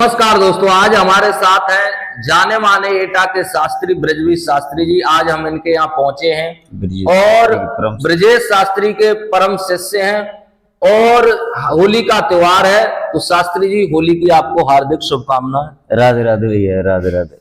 नमस्कार दोस्तों, आज हमारे साथ हैं जाने माने एटा के शास्त्री ब्रजवीश शास्त्री जी। आज हम इनके यहाँ पहुंचे हैं और ब्रजेश शास्त्री के परम शिष्य हैं और होली का त्योहार है। तो शास्त्री जी, होली की आपको हार्दिक शुभकामनाएं। राधे राधे भैया, राधे राधे।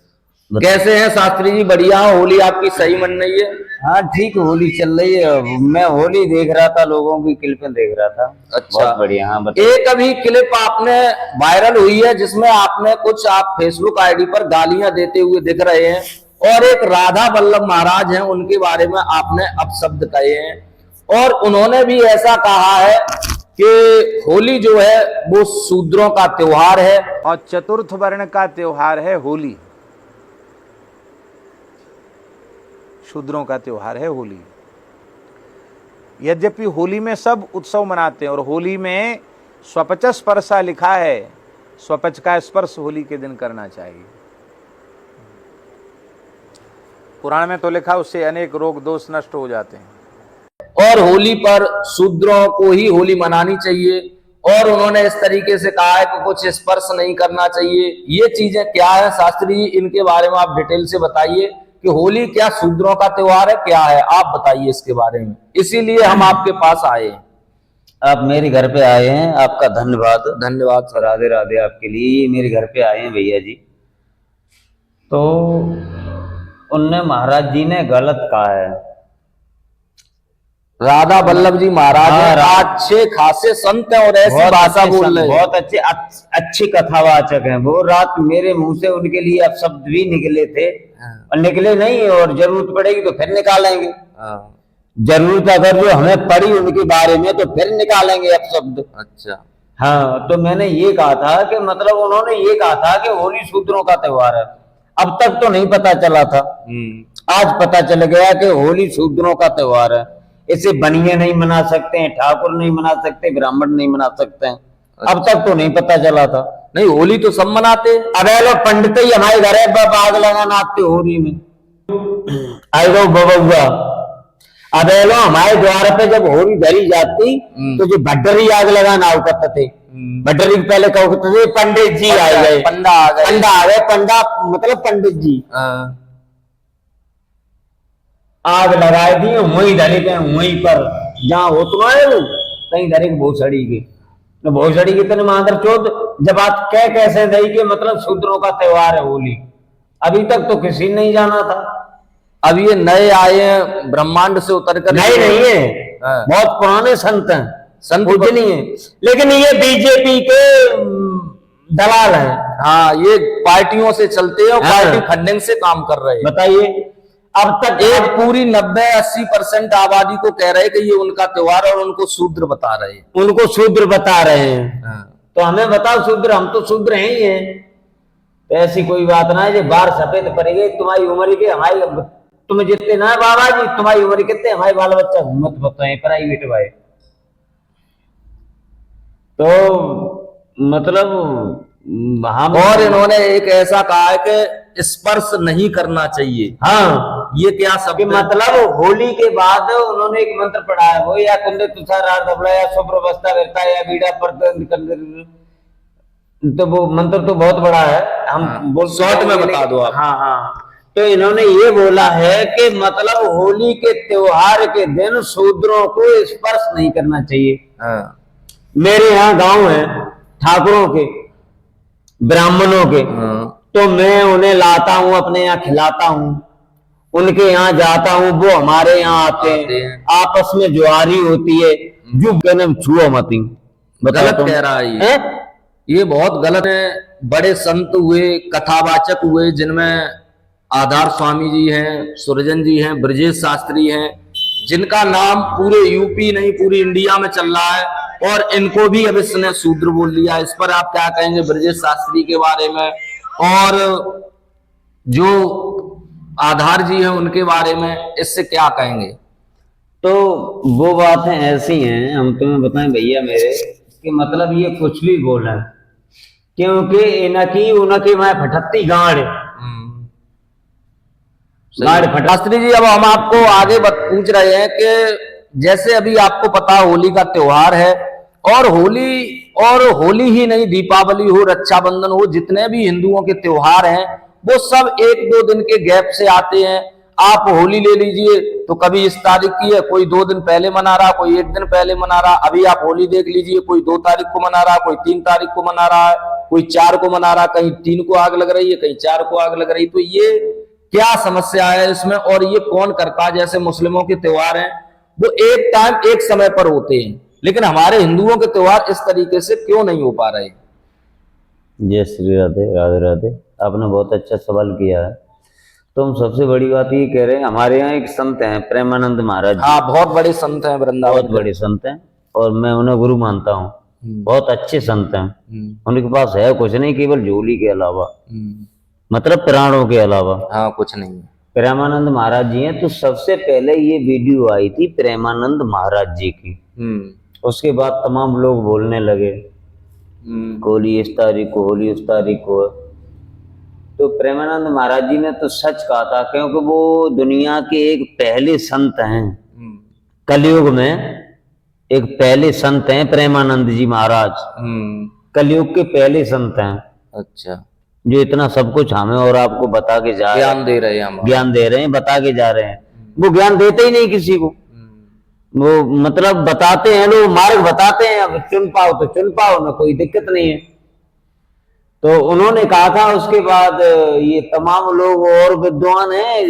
कैसे हैं शास्त्री जी? बढ़िया। होली आपकी सही मन रही है? हाँ ठीक, होली चल रही है। मैं होली देख रहा था, लोगों की क्लिपें देख रहा था। अच्छा, बहुत बढ़िया। हाँ एक अभी क्लिप आपने वायरल हुई है जिसमें आपने कुछ आप फेसबुक आईडी पर गालियां देते हुए दिख रहे हैं और एक राधा वल्लभ महाराज हैं, उनके बारे में आपने अपशब्द कहे हैं और उन्होंने भी ऐसा कहा है कि होली जो है वो शूद्रों का त्योहार है और चतुर्थ वर्ण का त्योहार है होली। शूद्रों का त्योहार है होली। यद्यपि होली में सब उत्सव मनाते हैं और होली में स्वपच स्पर्शा लिखा है, स्वपच का स्पर्श होली के दिन करना चाहिए। पुराण में तो लिखा उससे अनेक रोग दोष नष्ट हो जाते हैं। और होली पर शूद्रों को ही होली मनानी चाहिए और उन्होंने इस तरीके से कहा है कि कुछ स्पर्श नहीं करना चाहिए। ये चीजें क्या है शास्त्री जी, इनके बारे में आप डिटेल से बताइए कि होली क्या शूद्रों का त्योहार है, क्या है, आप बताइए इसके बारे में। इसीलिए हम आपके पास आए हैं। आप मेरे घर पे आए हैं, आपका धन्यवाद। धन्यवाद सर। राधे राधे आपके लिए। मेरे घर पे आए हैं भैया जी, तो उनने महाराज जी ने गलत कहा है। राधा वल्लभ जी महाराज हैं, अच्छे खासे संत हैं और ऐसी भाषा बोल रहे हैं। बहुत अच्छे कथावाचक हैं वो। रात मेरे मुंह से उनके लिए अब शब्द भी निकले थे और निकले नहीं, और जरूरत पड़ेगी तो फिर निकालेंगे। जरूरत अगर जो हमें पड़ी उनके बारे में तो फिर निकालेंगे अब शब्द। अच्छा, हाँ, तो मैंने ये कहा था कि मतलब उन्होंने ये कहा था कि होली शूद्रों का त्योहार है। अब तक तो नहीं पता चला था, आज पता चल गया कि होली शूद्रों का त्योहार है। इसे बनिए नहीं मना सकते हैं, ठाकुर नहीं मना सकते, ब्राह्मण नहीं मना सकते हैं। अब तक तो नहीं पता चला था। नहीं, होली तो सब मनाते। अब लोग पंडित ही हमारे घर है आग लगाना आते होली में। आएगा बबुआ, अब लोग हमारे द्वार पे जब होली धरी जाती तो जो भड्डरी आग लगाना आवकत थे। भड्डरी पहले कहते थे पंडित जी आ गए, पंडा आ गए, पंडा आ गए। पंडा मतलब पंडित जी आग लगाए दी, वही धरे के वहीं पर जहाँ हो तो आए कहीं धरे भोसड़ी के भोसड़ी के तने मांगर चौथ। जब बात कह कैसे दई के मतलब शूद्रों का त्योहार है होली, अभी तक तो किसी ने नहीं जाना था। अब ये नए आए हैं ब्रह्मांड से उतर कर। नए नहीं है, बहुत पुराने संत हैं, संत कुछ नहीं है, लेकिन ये बीजेपी के दलाल हैं। हाँ, ये पार्टियों से चलते हैं और पार्टी फंडिंग से काम कर रहे हैं। बताइए, अब तक एक पूरी 90-80% आबादी को कह रहे हैं कि ये उनका त्योहार और उनको शूद्र बता रहे हैं। उनको शूद्र बता रहे हैं। तो हमें बताओ शूद्र, हम तो शूद्र हैं ही हैं। ऐसी कोई बात ना है जो बार सफेद पड़ेगी। तुम्हारी उम्र के हमारी, तुम्हें जितने ना बाबा जी, तुम्हारी उम्र कितने, हमारे बाल बच्चा मत बताए प्राइवेट भाई। तो मतलब हम, और इन्होंने एक ऐसा कहा है कि स्पर्श नहीं करना चाहिए। हाँ, ये क्या सब मतलब होली के बाद उन्होंने एक मंत्र पढ़ा है, वो या कुंदे तुषार दबड़ा या शुभ्रवस्था व्यक्ता या बीड़ा पर, तो वो मंत्र तो बहुत बड़ा है। हम बोल शॉर्ट में बता दो आप। हाँ हाँ, तो इन्होंने ये बोला है कि मतलब होली के त्योहार के दिन शूद्रों को स्पर्श नहीं करना चाहिए। मेरे यहाँ गांव है ठाकुरों के, ब्राह्मणों के, तो मैं उन्हें लाता हूँ, अपने यहाँ खिलाता हूँ, उनके यहाँ जाता हूँ, वो हमारे यहाँ आते हैं, आपस में जुआरी होती है। जो कहने छुओ मत, गलत कह रहा है ये बहुत गलत है। बड़े संत हुए, कथावाचक हुए, जिनमें आधार स्वामी जी हैं, सुरजन जी हैं, ब्रजेश शास्त्री हैं, जिनका नाम पूरे यूपी नहीं पूरी इंडिया में चल रहा है, और इनको भी अब इसने शूद्र बोल दिया। इस पर आप क्या कहेंगे ब्रजेश शास्त्री के बारे में, और जो आधार जी हैं उनके बारे में, इससे क्या कहेंगे? तो वो बातें ऐसी हैं, हम तुम्हें बताएं भैया मेरे, कि मतलब ये कुछ भी बोला, क्योंकि इनकी उनकी मैं फटती गाड़ शास्त्री जी, अब हम आपको आगे पूछ रहे हैं कि जैसे अभी आपको पता होली का त्योहार है और होली और होली ही नहीं, दीपावली हो, रक्षाबंधन हो, जितने भी हिंदुओं के त्योहार हैं वो सब 1-2 दिन के गैप से आते हैं। आप होली ले लीजिए तो कभी इस तारीख की है, कोई 2 दिन पहले मना रहा, कोई 1 दिन पहले मना रहा। अभी आप होली देख लीजिए, कोई 2 तारीख को मना रहा, कोई 3 तारीख को मना रहा है, कोई 4 को मना रहा, कहीं 3 को आग लग रही है, कहीं 4 को आग लग रही है। तो ये क्या समस्या है इसमें, और ये कौन करता है? जैसे मुस्लिमों के त्योहार हैं वो एक टाइम एक समय पर होते हैं, लेकिन हमारे हिंदुओं के त्योहार इस तरीके से क्यों नहीं हो पा रहे? जय श्री राधे, राधे राधे। आपने बहुत अच्छा सवाल किया है। तो हम सबसे बड़ी बात ये कह रहे हैं, हमारे यहाँ एक संत हैं प्रेमानंद महाराज जी। हाँ, बहुत बड़े संत हैं वृंदावन, बहुत बड़े संत हैं और मैं उन्हें गुरु मानता हूँ। बहुत अच्छे संत हैं। उनके पास है कुछ नहीं, केवल झोली के अलावा, मतलब प्राणों के अलावा हाँ कुछ नहीं है। प्रेमानंद महाराज जी हैं। तो सबसे पहले ये वीडियो आई थी प्रेमानंद महाराज जी की। उसके बाद तमाम लोग बोलने लगे होली इस तारीख को, होली उस तारीख को। तो प्रेमानंद महाराज जी ने तो सच कहा था, क्योंकि वो दुनिया के एक पहले संत हैं। कलयुग में एक पहले संत हैं प्रेमानंद जी महाराज। कलयुग के पहले संत हैं। अच्छा, जो इतना सब कुछ हमें और आपको बता के जा रहे हैं, ज्ञान दे रहे हैं, हम ज्ञान दे रहे हैं, बता के जा रहे हैं। वो ज्ञान देते ही नहीं किसी को, वो मतलब बताते हैं, लोग मार्ग बताते हैं। अब चुन पाओ तो चुन पाओ, ना कोई दिक्कत नहीं है। तो उन्होंने कहा था। उसके बाद ये तमाम लोग और विद्वान हैं,